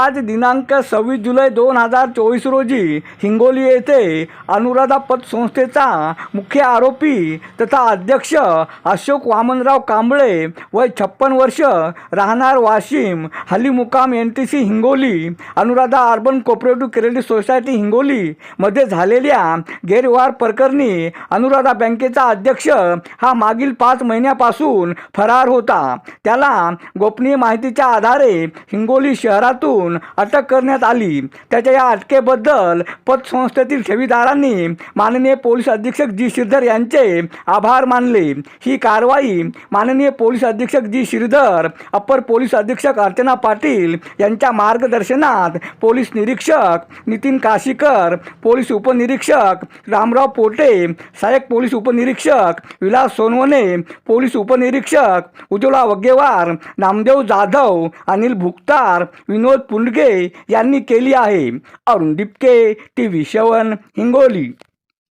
आज दिनांक 26 जुलै 2024 रोजी हिंगोली येथे अनुराधा पतसंस्थेचा मुख्य आरोपी तथा अध्यक्ष अशोक वामनराव कांबळे वय 56 वर्ष राहणार वाशिम हल्ली मुक्काम NTC Hingoli Anuradha urban cooperative credit society Hingoli मध्ये झालेल्या गैरव्यवहार प्रकरणी अनुराधा बँकेचा अध्यक्ष हा मागील 5 महिन्यापासून फरार होता। त्याला गोपनीय माहितीच्या आधारे हिंगोली शहरातून अटक करण्यात आली। त्याच्या या अटकेबद्दल पतसंस्थेतील ठेवीदारांनी माननीय पोलीस अधीक्षक जी श्रीधर यांचे आभार मानले। ही कारवाई माननीय पोलीस अधीक्षक जी श्रीधर, अप्पर पोलीस अधीक्षक अर्चना पाटील यांच्या मार्गदर्शनात पोलीस निरीक्षक नितीन काशीकर, पोलीस उपनिरीक्षक रामराव पोटे, सहाय्यक पोलीस उपनिरीक्षक विलास सोनवणे, पोलीस उपनिरीक्षक उज्ज्वला वग्गेवार, नामदेव जाधव, अनिल भुक्तार, विनोद पुंडगे यांनी केली आहे। अरुण डिपके, TV7 हिंगोली।